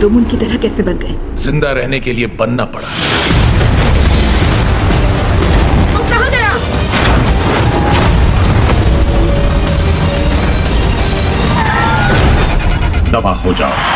तुम उनकी तरह कैसे बन गए? जिंदा रहने के लिए बनना पड़ा। तुम कहाँ गया? दफा हो जाओ।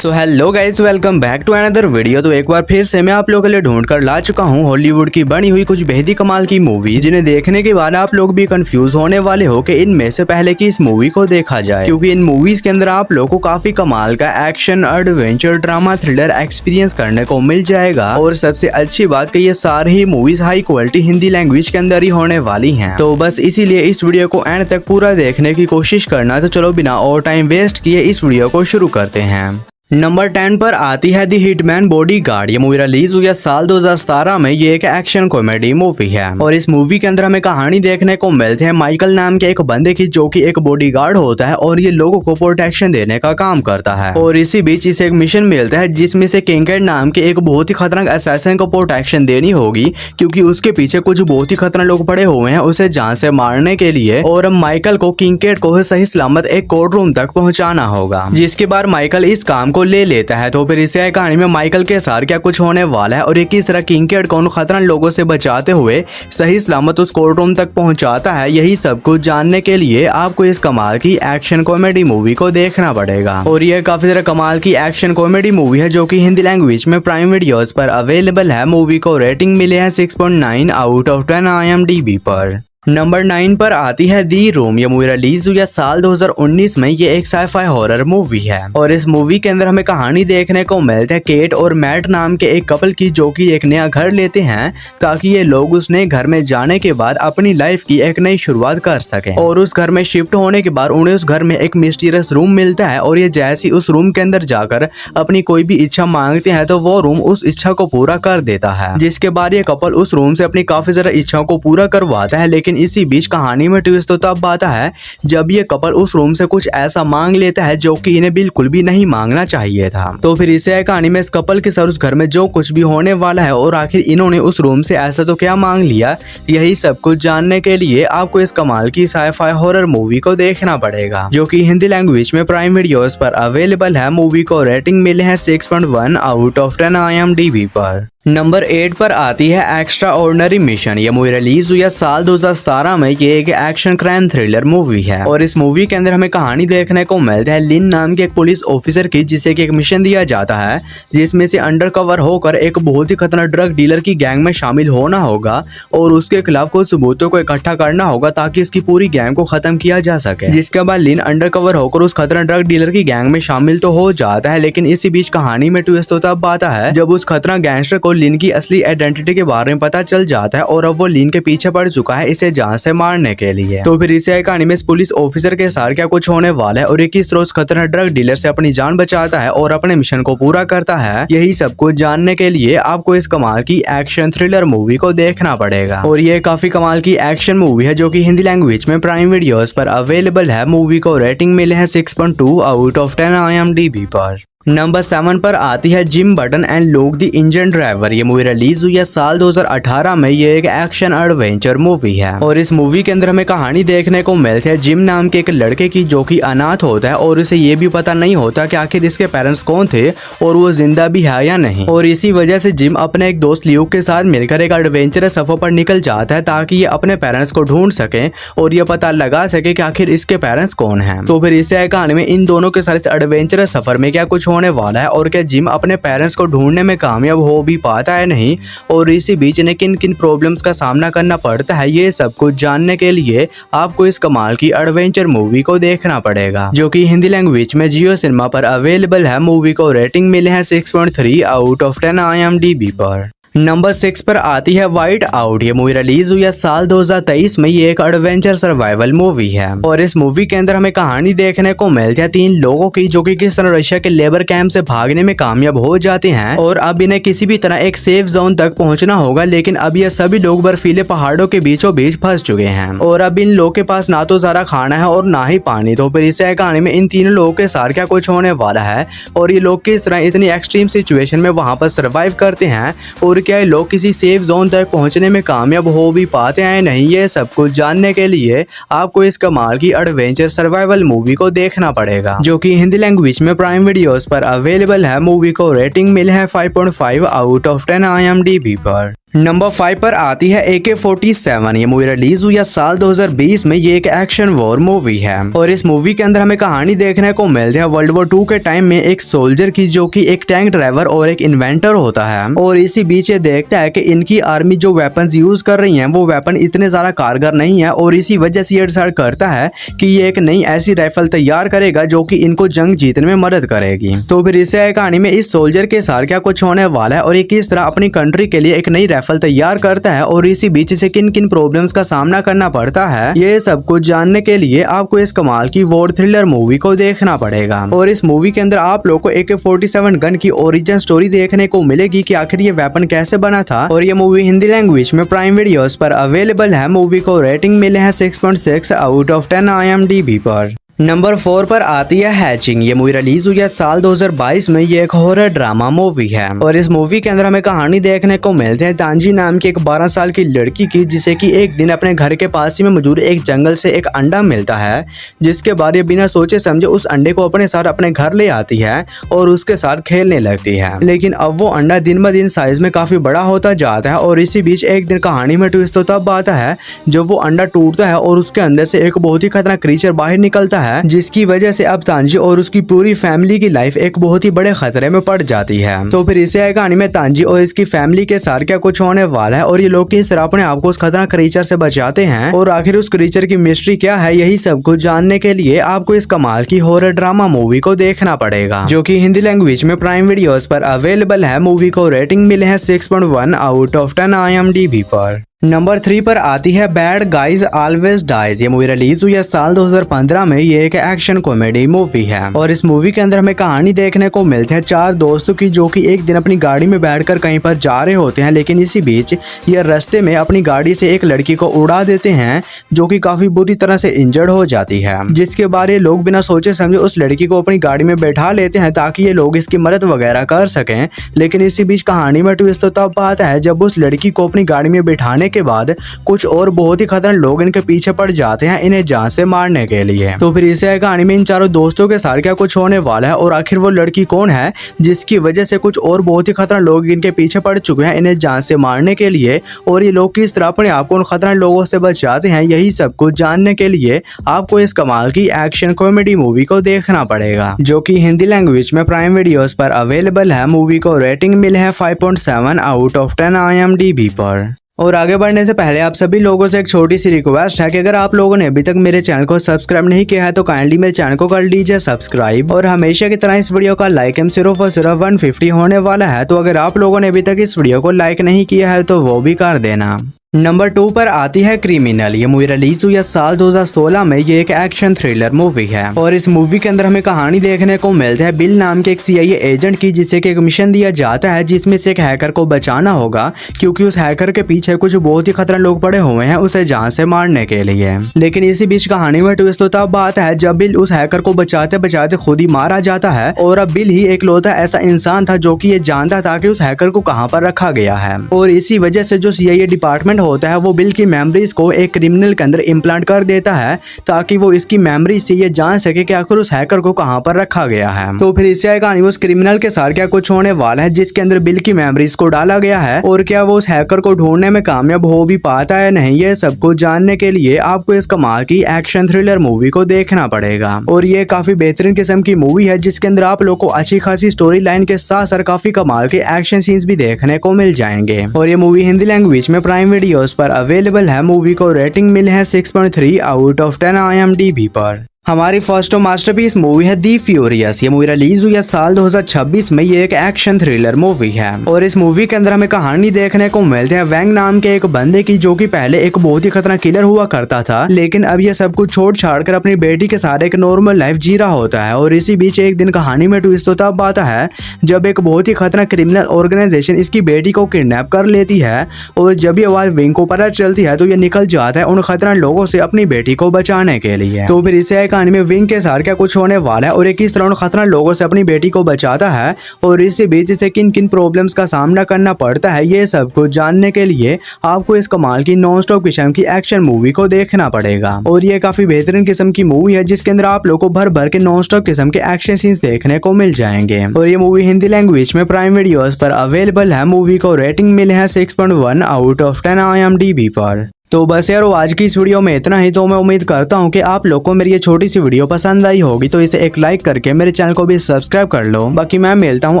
So hello guys, welcome back to another video. तो एक बार फिर से मैं आप लोगों के लिए ढूंढ कर ला चुका हूँ हॉलीवुड की बनी हुई कुछ बेहद ही कमाल की मूवी, जिन्हें देखने के बाद आप लोग भी कंफ्यूज होने वाले हो कि इनमें से पहले कि इस मूवी को देखा जाए, क्योंकि इन मूवीज के अंदर आप लोग को काफी कमाल का action, adventure, drama, thriller experience करने को मिल जाएगा। और सबसे अच्छी बात कि ये सारी ही movies high quality Hindi language के अंदर ही होने वाली है। तो बस इसीलिए इस वीडियो को एंड तक पूरा देखने की कोशिश करना। तो चलो बिना और टाइम वेस्ट किए इस वीडियो को शुरू करते हैं। नंबर 10 पर आती है द हिटमैन बॉडीगार्ड। ये मूवी रिलीज हुई है साल 2017 में। ये एक एक्शन कॉमेडी मूवी है और इस मूवी के अंदर हमें कहानी देखने को मिलती है माइकल नाम के एक बंदे की, जो कि एक बॉडीगार्ड होता है और ये लोगों को प्रोटेक्शन देने का काम करता है। और इसी बीच इसे एक मिशन मिलता है जिसमें से किंगकेड नाम के एक बहुत ही खतरनाक असैसिन को प्रोटेक्शन देनी होगी, क्योंकि उसके पीछे कुछ बहुत ही खतरनाक लोग पड़े हुए हैं उसे जान से मारने के लिए। और माइकल को किंगकेड को सही सलामत एक कोर्ट रूम तक पहुंचाना होगा, जिसके बाद माइकल इस काम को ले लेता है। तो फिर इस कहानी में माइकल के साथ क्या कुछ होने वाला है और ये किस तरह किंगकेड को उन खतरनाक लोगों से बचाते हुए सही सलामत उस कोर्ट रूम तक पहुंचाता है, यही सब कुछ जानने के लिए आपको इस कमाल की एक्शन कॉमेडी मूवी को देखना पड़ेगा। और ये काफी तरह कमाल की एक्शन कॉमेडी मूवी है जो कि हिंदी लैंग्वेज में प्राइम वीडियोस पर अवेलेबल है। मूवी को रेटिंग मिले हैं 6.9 आउट ऑफ 10 IMDb पर। नंबर 9 पर आती है दी रूम। ये मूवी रिलीज हुई है साल 2019 में। ये एक साइफाई हॉरर मूवी है और इस मूवी के अंदर हमें कहानी देखने को मिलती है केट और मैट नाम के एक कपल की, जो कि एक नया घर लेते हैं ताकि ये लोग उस नए घर में जाने के बाद अपनी लाइफ की एक नई शुरुआत कर सकें। और उस घर में शिफ्ट होने के बाद उन्हें उस घर में एक मिस्टीरियस रूम मिलता है और ये जैसे ही उस रूम के अंदर जाकर अपनी कोई भी इच्छा मांगते हैं तो वो रूम उस इच्छा को पूरा कर देता है, जिसके बाद ये कपल उस रूम से अपनी काफी सारी इच्छाओं को पूरा करवाता है। लेकिन इसी बीच कहानी में ट्विस्ट तो तब आता है जब ये कपल उस रूम से कुछ ऐसा मांग लेता है जो कि इन्हें बिल्कुल भी नहीं मांगना चाहिए था। तो फिर इसे कहानी में इस कपल के साथ उस घर में जो कुछ भी होने वाला है और आखिर इन्होंने उस रूम से ऐसा तो क्या मांग लिया, यही सब कुछ जानने के लिए आपको इस कमाल की साइफाई हॉरर मूवी को देखना पड़ेगा, जो कि हिंदी लैंग्वेज में प्राइम वीडियोस पर अवेलेबल है। मूवी को रेटिंग मिले हैं 6.1 आउट ऑफ 10 IMDb पर। नंबर 8 पर आती है एक्स्ट्रा ऑर्डिनरी मिशन। ये मूवी रिलीज हुई है साल 2017 में। ये एक एक्शन क्राइम थ्रिलर मूवी है और इस मूवी के अंदर हमें कहानी देखने को मिलती है लिन नाम के एक पुलिस ऑफिसर की, जिसे एक मिशन दिया जाता है जिसमें से अंडरकवर होकर एक बहुत ही खतरनाक ड्रग डीलर की गैंग में शामिल होना होगा और उसके खिलाफ कुछ सबूतों को इकट्ठा करना होगा ताकि इसकी पूरी गैंग को खत्म किया जा सके। जिसके बाद लिन अंडरकवर होकर उस खतरनाक ड्रग डीलर की गैंग में शामिल तो हो जाता है, लेकिन इसी बीच कहानी में ट्विस्ट तो तब आता है जब उस खतरनाक गैंगस्टर को लिन की असली आइडेंटिटी के बारे में पता चल जाता है और अब वो लिन के पीछे पड़ चुका है इसे जान से मारने के लिए। तो फिर इसे कहानी में इस पुलिस ऑफिसर के साथ क्या कुछ होने वाला है और ये किस तरह उस खतरनाक ड्रग डीलर से अपनी जान बचाता है और अपने मिशन को पूरा करता है, यही सब कुछ जानने के लिए आपको इस कमाल की एक्शन थ्रिलर मूवी को देखना पड़ेगा। और ये काफी कमाल की एक्शन मूवी है जो कि हिंदी लैंग्वेज में प्राइम वीडियोस पर अवेलेबल है। मूवी को रेटिंग मिले हैं 6.2 आउट ऑफ 10 IMDb पर। नंबर 7 पर आती है gym button and look the engine driver. ये मूवी रिलीज हुई है साल 2018 में। ये एक एक्शन एडवेंचर मूवी है और इस मूवी के अंदर हमें कहानी देखने को मिलती है जिम नाम के एक लड़के की, जो कि अनाथ होता है और उसे ये भी पता नहीं होता कि आखिर इसके पेरेंट्स कौन थे और वो जिंदा भी है या नहीं। और इसी वजह से जिम अपने एक दोस्त ल्यूक के साथ मिलकर एक एडवेंचरस सफर पर निकल जाता है ताकि ये अपने पेरेंट्स को ढूंढ सके और ये पता लगा सके कि आखिर इसके पेरेंट्स कौन है। तो फिर इस कहानी में इन दोनों के साथ एडवेंचरस सफर में क्या कुछ होने वाला है और क्या जिम अपने पेरेंट्स को ढूंढने में कामयाब हो भी पाता है नहीं, और इसी बीच इन्हें किन किन प्रॉब्लम्स का सामना करना पड़ता है, ये सब कुछ जानने के लिए आपको इस कमाल की एडवेंचर मूवी को देखना पड़ेगा, जो कि हिंदी लैंग्वेज में जियो सिनेमा पर अवेलेबल है। मूवी को रेटिंग मिले हैं 6.3 आउट ऑफ 10 IMDb पर। नंबर 6 पर आती है वाइट आउट। ये मूवी रिलीज हुई है साल 2023 में। ये एक एडवेंचर सर्वाइवल मूवी है और इस मूवी के अंदर हमें कहानी देखने को मिलती है 3 लोगों की, जो कि किस तरह रशिया के लेबर कैंप से भागने में कामयाब हो जाते हैं और अब इन्हें किसी भी तरह एक सेफ जोन तक पहुंचना होगा। लेकिन अब ये सभी लोग बर्फीले पहाड़ों के बीचों बीच फंस चुके हैं और अब इन लोगों के पास ना तो ज्यादा खाना है और ना ही पानी। तो फिर इस कहानी में इन तीनों लोगों के साथ क्या कुछ होने वाला है और ये लोग किस तरह इतनी एक्सट्रीम सिचुएशन में वहां पर सर्वाइव करते हैं और और क्या ये लोग किसी सेफ जोन तक पहुंचने में कामयाब हो भी पाते हैं नहीं, ये सब कुछ जानने के लिए आपको इस कमाल की एडवेंचर सर्वाइवल मूवी को देखना पड़ेगा, जो कि हिंदी लैंग्वेज में प्राइम वीडियोस पर अवेलेबल है। मूवी को रेटिंग मिली है 5.5 आउट ऑफ 10 IMDb पर। नंबर 5 पर आती है AK-47। ये मूवी रिलीज हुई है साल 2020 में। ये एक एक्शन वॉर मूवी है और इस मूवी के अंदर हमें कहानी देखने को मिलती है वर्ल्ड वॉर 2 के टाइम में एक सोल्जर की, जो कि एक टैंक ड्राइवर और एक इन्वेंटर होता है। और इसी बीच ये देखता है कि इनकी आर्मी जो वेपन्स यूज कर रही है वो वेपन इतने ज्यादा कारगर नहीं है, और इसी वजह से ये डिसाइड करता है कि ये एक नई ऐसी राइफल तैयार करेगा जो कि इनको जंग जीतने में मदद करेगी। तो फिर इसे कहानी में इस सोल्जर के साथ क्या कुछ होने वाला है और ये किस तरह अपनी कंट्री के लिए एक नई राइफल तैयार करता है, और इसी बीच से किन किन प्रॉब्लम्स का सामना करना पड़ता है, ये सब कुछ जानने के लिए आपको इस कमाल की वॉर थ्रिलर मूवी को देखना पड़ेगा। और इस मूवी के अंदर आप लोग को AK-47 गन की ओरिजिन स्टोरी देखने को मिलेगी कि आखिर ये वेपन कैसे बना था। और ये मूवी हिंदी लैंग्वेज में प्राइम वीडियोस पर अवेलेबल है। मूवी को रेटिंग मिले है 6.6 आउट ऑफ 10 IMDb पर। नंबर 4 पर आती है हैचिंग। ये मूवी रिलीज हुई है साल 2022 में। ये एक हॉरर ड्रामा मूवी है और इस मूवी के अंदर हमें कहानी देखने को मिलती है तांजी नाम की एक 12 साल की लड़की की, जिसे कि एक दिन अपने घर के पास ही में मौजूद एक जंगल से एक अंडा मिलता है, जिसके बाद ये बिना सोचे समझे उस अंडे को अपने साथ अपने घर ले आती है और उसके साथ खेलने लगती है। लेकिन अब वो अंडा दिन ब दिन साइज में काफी बड़ा होता जाता है और इसी बीच एक दिन कहानी में ट्विस्ट तो तब आता है जब वो अंडा टूटता है और उसके अंदर से एक बहुत ही खतरनाक क्रीचर बाहर निकलता है, जिसकी वजह से अब तांजी और उसकी पूरी फैमिली की लाइफ एक बहुत ही बड़े खतरे में पड़ जाती है। तो फिर इसे कहानी में तांजी और इसकी फैमिली के साथ क्या कुछ होने वाला है और ये लोग किस तरह अपने आप को उस खतरनाक क्रीचर से बचाते हैं और आखिर उस क्रीचर की मिस्ट्री क्या है, यही सब कुछ जानने के लिए आपको इस कमाल की हॉरर ड्रामा मूवी को देखना पड़ेगा, जो कि हिंदी लैंग्वेज में प्राइम वीडियोस पर अवेलेबल है। मूवी को रेटिंग मिले है 6.1 आउट ऑफ 10 IMDb पर। नंबर 3 पर आती है बैड गाइज ऑलवेज डाइज। ये मूवी रिलीज हुई है साल 2015 में। ये एक एक्शन कॉमेडी मूवी है और इस मूवी के अंदर हमें कहानी देखने को मिलती है 4 दोस्तों की, जो कि एक दिन अपनी गाड़ी में बैठकर कहीं पर जा रहे होते हैं, लेकिन इसी बीच ये रास्ते में अपनी गाड़ी से एक लड़की को उड़ा देते हैं, जो कि काफी बुरी तरह से इंजर्ड हो जाती है, जिसके बाद ये लोग बिना सोचे समझे उस लड़की को अपनी गाड़ी में बैठा लेते हैं ताकि ये लोग इसकी मदद वगैरह कर सकें। लेकिन इसी बीच कहानी में ट्विस्ट तो तब आता है जब उस लड़की को अपनी गाड़ी में बैठाने के बाद कुछ और बहुत ही खतरनाक लोग इनके पीछे पड़ जाते हैं इन्हें जान से मारने के लिए। तो फिर इसे कहानी में इन चारों दोस्तों के साथ क्या कुछ होने वाला है और आखिर वो लड़की कौन है जिसकी वजह से कुछ और बहुत ही खतरनाक लोग इनके पीछे पड़ चुके हैं इन्हें जान से मारने के लिए, और ये लोग किस तरह अपने आप को उन खतरनाक लोगों से बचाते हैं, यही सब कुछ जानने के लिए आपको इस कमाल की एक्शन कॉमेडी मूवी को देखना पड़ेगा, जो कि हिंदी लैंग्वेज में प्राइम वीडियोस पर अवेलेबल है। मूवी को रेटिंग मिले है 5.7 आउट ऑफ 10 IMDb पर। और आगे बढ़ने से पहले आप सभी लोगों से एक छोटी सी रिक्वेस्ट है कि अगर आप लोगों ने अभी तक मेरे चैनल को सब्सक्राइब नहीं किया है तो काइंडली मेरे चैनल को कर लीजिए सब्सक्राइब, और हमेशा की तरह इस वीडियो का लाइक सिर्फ और सिर्फ 150 होने वाला है, तो अगर आप लोगों ने अभी तक इस वीडियो को लाइक नहीं किया है तो वो भी कर देना। नंबर 2 पर आती है क्रिमिनल। ये मूवी रिलीज हुई है साल 2016 में। ये एक एक्शन थ्रिलर मूवी है और इस मूवी के अंदर हमें कहानी देखने को मिलती है बिल नाम के एक CIA एजेंट की, जिसे एक मिशन दिया जाता है जिसमें से एक हैकर को बचाना होगा, क्योंकि उस हैकर के पीछे कुछ बहुत ही खतरनाक लोग पड़े हुए हैं उसे जान से मारने के लिए। लेकिन इसी बीच कहानी में ट्विस्ट तो तब बात है जब बिल उस हैकर को बचाते बचाते खुद ही मारा जाता है, और अब बिल ही एकलौता ऐसा इंसान था जो कि ये जानता था कि उस हैकर को कहां पर रखा गया है, और इसी वजह से जो CIA डिपार्टमेंट होता है वो बिल की मेमोरीज को एक क्रिमिनल के अंदर इम्प्लांट कर देता है ताकि वो इसकी मेमोरीज से ये जान सके कि आखिर उस हैकर को कहां पर रखा गया है। तो फिर इससे कहानी उस क्रिमिनल के साथ क्या कुछ होने वाला है जिसके अंदर बिल की मेमोरीज को डाला गया है, और क्या वो उस हैकर को ढूंढने में कामयाब हो भी पाता है नहीं, ये सब कुछ जानने के लिए आपको इस कमाल की एक्शन थ्रिलर मूवी को देखना पड़ेगा। और ये काफी बेहतरीन किस्म की मूवी है जिसके अंदर आप लोग को अच्छी खासी स्टोरी लाइन के साथ साथ काफी कमाल के एक्शन सीन्स भी देखने को मिल जाएंगे। और ये मूवी हिंदी लैंग्वेज में प्राइम वीडियोस पर अवेलेबल है। मूवी को रेटिंग मिले है 6.3 आउट ऑफ 10 IMDb पर। हमारी फर्स्ट मास्टरपीस मूवी है दी फ्यूरियस। ये मूवी रिलीज हुई है साल 2026 में। ये एक एक्शन थ्रिलर मूवी है और इस मूवी के अंदर हमें कहानी देखने को मिलती है वैंग नाम के एक बंदे की, जो कि पहले एक बहुत ही खतरनाक किलर हुआ करता था, लेकिन अब ये सब कुछ छोड़ छाड़ कर अपनी बेटी के साथ एक नॉर्मल लाइफ जी रहा होता है। और इसी बीच एक दिन कहानी में ट्विस्ट तो तब आता है जब एक बहुत ही खतरनाक क्रिमिनल ऑर्गेनाइजेशन इसकी बेटी को किडनैप कर लेती है, और जब ये आवाज विंग को पता चलती है तो ये निकल जाता है उन खतरनाक लोगों से अपनी बेटी को बचाने के लिए। तो फिर इसे कहानी में विंग के साथ क्या कुछ होने वाला है और ये किस तरह उन खतरनाक लोगों से अपनी बेटी को बचाता है और इसी बीच इसे किन किन प्रॉब्लम्स का सामना करना पड़ता है, ये सब कुछ जानने के लिए आपको इस कमाल की नॉन स्टॉप किस्म की एक्शन मूवी को देखना पड़ेगा। और ये काफी बेहतरीन किस्म की मूवी है जिसके अंदर आप लोगों को भर भर के नॉन स्टॉप किस्म के एक्शन सीन्स देखने को मिल जाएंगे। और ये मूवी हिंदी लैंग्वेज में प्राइम वीडियोस पर अवेलेबल है। मूवी को रेटिंग मिले है 6.1 आउट ऑफ 10 IMDb पर। तो बस यार आज की इस वीडियो में इतना ही। तो मैं उम्मीद करता हूँ कि आप लोग को मेरी ये छोटी सी वीडियो पसंद आई होगी, तो इसे एक लाइक करके मेरे चैनल को भी सब्सक्राइब कर लो। बाकी मैं मिलता हूँ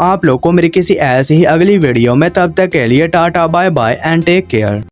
आप लोग को मेरी किसी ऐसी ही अगली वीडियो में, तब तक के लिए tata bye bye and take care.